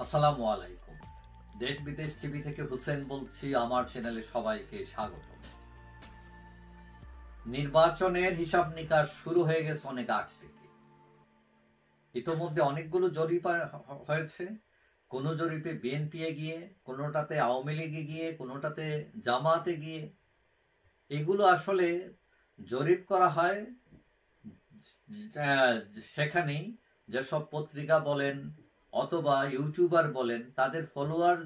আসসালামু আলাইকুম। দেশ বিদেশ টিভি থেকে হুসেন বলছি। আমার চ্যানেলে সবাইকে স্বাগত। নির্বাচনের হিসাব নিকাশ শুরু হয়ে গেছে অনেক আগ থেকে। ইতোমধ্যে অনেকগুলো জরিপ হয়েছে। কোন জরিপে বিএনপি গিয়ে, কোনোটাতে আওয়ামী লীগে গিয়ে, কোনোটাতে জামাতে গিয়ে। এগুলো আসলে জরিপ করা হয় সেখানেই যেসব পত্রিকা বলেন অথবা ইউটিউবার বলেন তাদের ফলোয়ার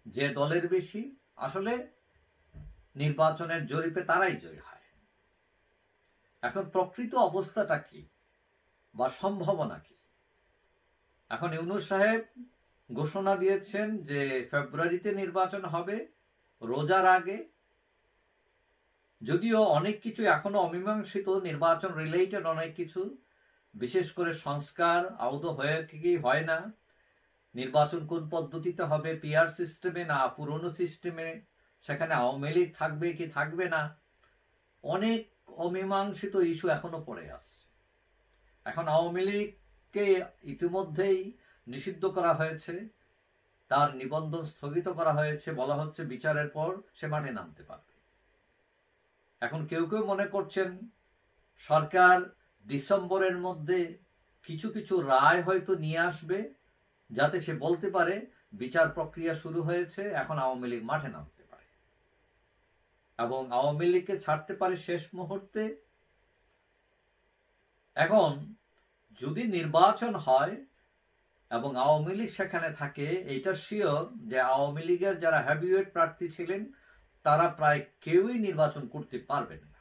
যে দলের বেশি, আসলে নির্বাচনের জরিপে তারাই জয়ী হয়। এখন প্রকৃত অবস্থাটা কি বা সম্ভাবনা কি? এখন ইউনূস সাহেব ঘোষণা দিয়েছেন যে ফেব্রুয়ারিতে নির্বাচন হবে, রোজার আগে। যদিও অনেক কিছু এখনো অমীমাংসিত, নির্বাচন রিলেটেড অনেক কিছু, বিশেষ করে সংস্কার আদৌ হয়ে কি হয় না, নির্বাচন কোন পদ্ধতিতে হবে, পিআর সিস্টেমে না পুরনো সিস্টেমে, সেখানে আওয়ামী লীগ থাকবে কি থাকবে না, অনেক অমীমাংসিত ইস্যু এখনো পড়ে আছে। এখন আওয়ামী লীগকে ইতিমধ্যেই নিষিদ্ধ করা হয়েছে, তার নিবন্ধন স্থগিত করা হয়েছে, বলা হচ্ছে বিচারের পর সে মাঠে নামতে পারবে। এখন কেউ কেউ মনে করছেন সরকার ডিসেম্বরের মধ্যে কিছু কিছু রায় হয়তো নিয়ে আসবে, যাতে সে বলতে পারে বিচার প্রক্রিয়া শুরু হয়েছে, এখন আওয়ামী লীগ মাঠে নামতে পারে এবং আওয়ামী লীগকে ছাড়তে পারে শেষ মুহূর্তে। এখন যদি নির্বাচন হয় এবং আওয়ামী লীগ সেখানে থাকে, এটা শিওর যে আওয়ামী লীগের যারা হেভিওয়েট প্রার্থী ছিলেন তারা প্রায় কেউই নির্বাচন করতে পারবেন না।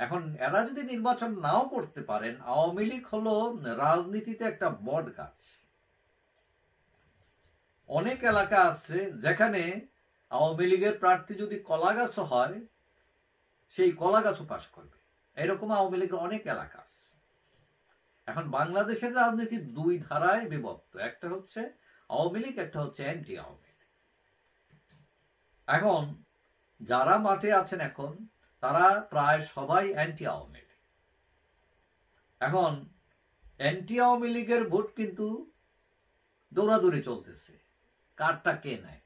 এখন এরা যদি নির্বাচন নাও করতে পারেন, আওয়ামী লীগ হলো রাজনীতিতে একটা বট গাছ। অনেক এলাকা আছে যেখানে আওয়ামী লীগের প্রার্থী যদি কলা গাছও হয়, সেই কলা গাছও পাশ করবে। এরকম আওয়ামী লীগের অনেক এলাকা আছে। এখন বাংলাদেশের রাজনীতি দুই ধারায় বিভক্ত, একটা হচ্ছে আওয়ামী লীগ, একটা হচ্ছে অ্যান্টি আওয়ামী লীগ। এখন যারা মাঠে আছেন এখন তারা প্রায় সবাই অ্যান্টি আওয়ামী লীগ। এখন অ্যান্টি আওয়ামী লীগের ভোট কিন্তু দৌড়াদৌড়ি চলতেছে, কারটা কে নেয়।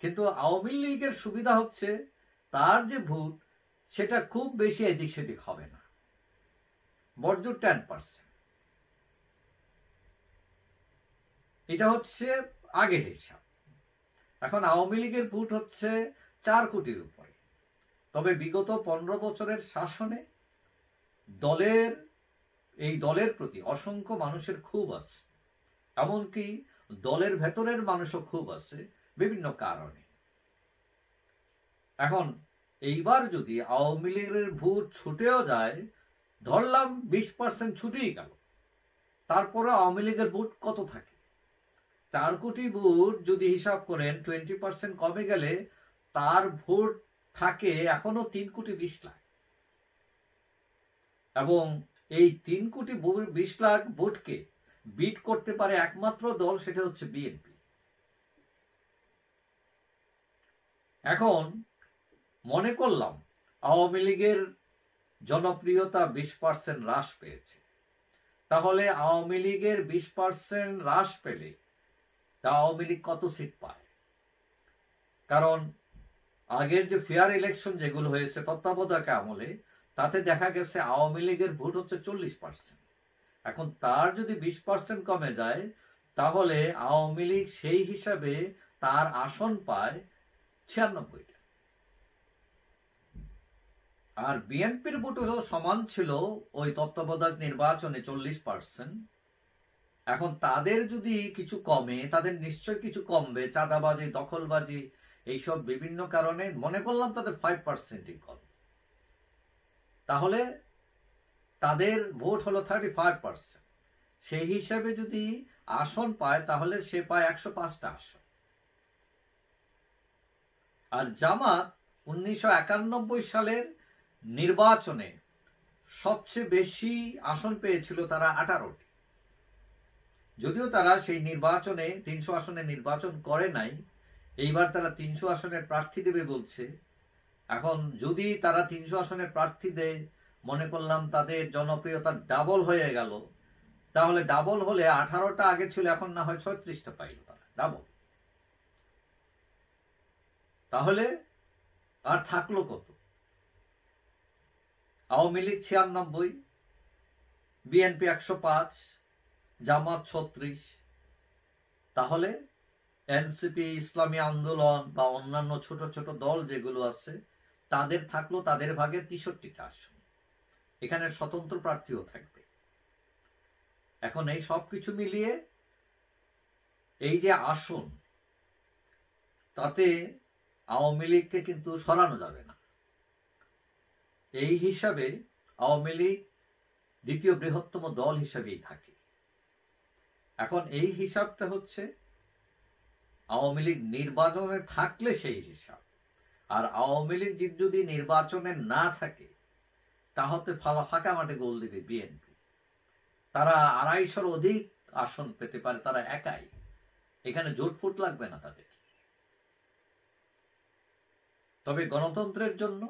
কিন্তু আওয়ামী লীগের সুবিধা হচ্ছে তার যে ভোট সেটা খুব বেশি এদিক সেদিক হবে না, বর্জ্য 10%। এটা হচ্ছে আগের হিসাব। এখন আওয়ামী লীগের ভোট হচ্ছে 4 কোটির উপরে। তবে বিগত 15 বছরের শাসনে দলের প্রতি অসংখ্য মানুষের ক্ষোভ আছে, এমনকি দলের ভেতরের মানুষও ক্ষোভ আছে বিভিন্ন কারণে। এখন এইবার যদি আওয়ামী লীগের ভোট ছুটেও যায়, ধরলাম 20% ছুটেই গেল, তারপরে আওয়ামী লীগের ভোট কত থাকে? 4 কোটি ভোট যদি হিসাব করেন 20% কমে গেলে তার ভোট থাকে এখনো 3 কোটি 20 লাখ। এবং এই 3 কোটি 20 লাখ ভোটকে বিট করতে পারে একমাত্র দল, সেটা হচ্ছে বিএনপি। এখন মনে করলাম আওয়ামী লীগের জনপ্রিয়তা 20% হ্রাস পেয়েছে, তাহলে আওয়ামী লীগের 20% হ্রাস পেলে আওয়ামী লীগ কত সিট পায়? কারণ আগের যে ফেয়ার ইলেকশন যেগুলো হয়েছে তত্ত্বাবধায়ক আমলে, তাতে দেখা গেছে আওয়ামী লীগের ভোট হচ্ছে 40%। এখন তার যদি 20% কমে যায়, তাহলে আওয়ামী লীগ সেই হিসাবে তার আসন পায় 96টা। আর বিএনপির ভোটও সমান ছিল ওই তত্ত্বাবধায়ক নির্বাচনে 40%। এখন তাদের যদি কিছু কমে, তাদের নিশ্চয় কিছু কমবে, চাঁদাবাজি, দখলবাজি, এইসব বিভিন্ন কারণে মনে করলাম তাদের 5%ই কম, তাহলে তাদের ভোট হলো 35%। সেই হিসাবে যদি আসন পায় তাহলে সে পায় 105টা আসন। আর জামাত 1991 সালের নির্বাচনে সবচেয়ে বেশি আসন পেয়েছিল, তারা 18টি। যদিও তারা সেই নির্বাচনে 300 আসনে নির্বাচন করে নাই, এইবার তারা 300 আসনের প্রার্থী দেবে বলছে। এখন যদি তারা 300 আসনের প্রার্থী দেয়, মনে করলাম তাদের জনপ্রিয়তা ডাবল হয়ে গেল, তাহলে ডাবল হলে 18টা আগে ছিল, এখন না হয় 36টা পাইল তারা, ডাবল। তাহলে আর থাকলো কত? আওয়ামী লীগ 96, বিএনপি 105, জামাত 36। তাহলে এনসিপি, ইসলামী আন্দোলন বা অন্যান্য ছোট ছোট দল যেগুলো আছে তাদের থাকলো তাদের ভাগে 63টা আসন। এখানে স্বতন্ত্র প্রার্থীও থাকবে। এখন এই সবকিছু মিলিয়ে এই যে আসন, তাতে আওয়ামী লীগকে কিন্তু সরানো যাবে না। এই হিসাবে আওয়ামী লীগ দ্বিতীয় বৃহত্তম দল হিসাবেই থাকে। এখন এই হিসাবটা হচ্ছে আওয়ামী লীগ নির্বাচনে থাকলে সেই হিসাব, আর আওয়ামী লীগ যদি নির্বাচনে না থাকে তাহলে ফাঁকা মাঠে গোল দিবে বিএনপি। তারা 250-র অধিক আসন পেতে পারে, তারা একাই, এখানে জোটফুট লাগবে না তাদের। তবে গণতন্ত্রের জন্য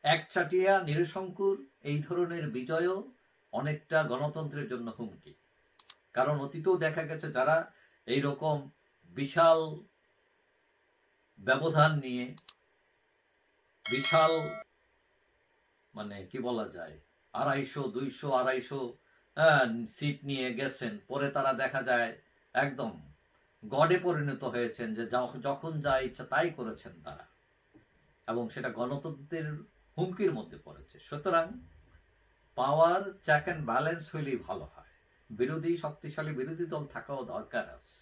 একচাটিয়া নিরসংকুর এই ধরনের বিজয়ও অনেকটা গণতন্ত্রের জন্য হুমকি। কারণ অতীতেও দেখা গেছে যারা এই রকম বিশাল ব্যবধান নিয়ে, বিশাল মানে কি বলা যায় 250, 200, 250 সিট নিয়ে গেছেন, পরে তারা দেখা যায় একদম গডে পরিণত হয়েছেন, যে যখন যা ইচ্ছা তাই করেছেন তারা, এবং সেটা গণতন্ত্রের হুমকির মধ্যে পড়েছে। সুতরাং পাওয়ার চেক অ্যান্ড ব্যালেন্স হইলেই ভালো হয়, শক্তিশালী বিরোধী দল থাকাও দরকার আছে।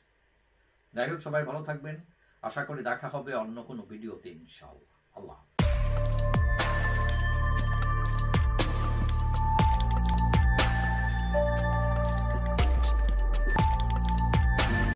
যাই হোক, সবাই ভালো থাকবেন। আশা করি দেখা হবে অন্য কোনো ভিডিওতে ইনশাআল্লাহ। আল্লাহ।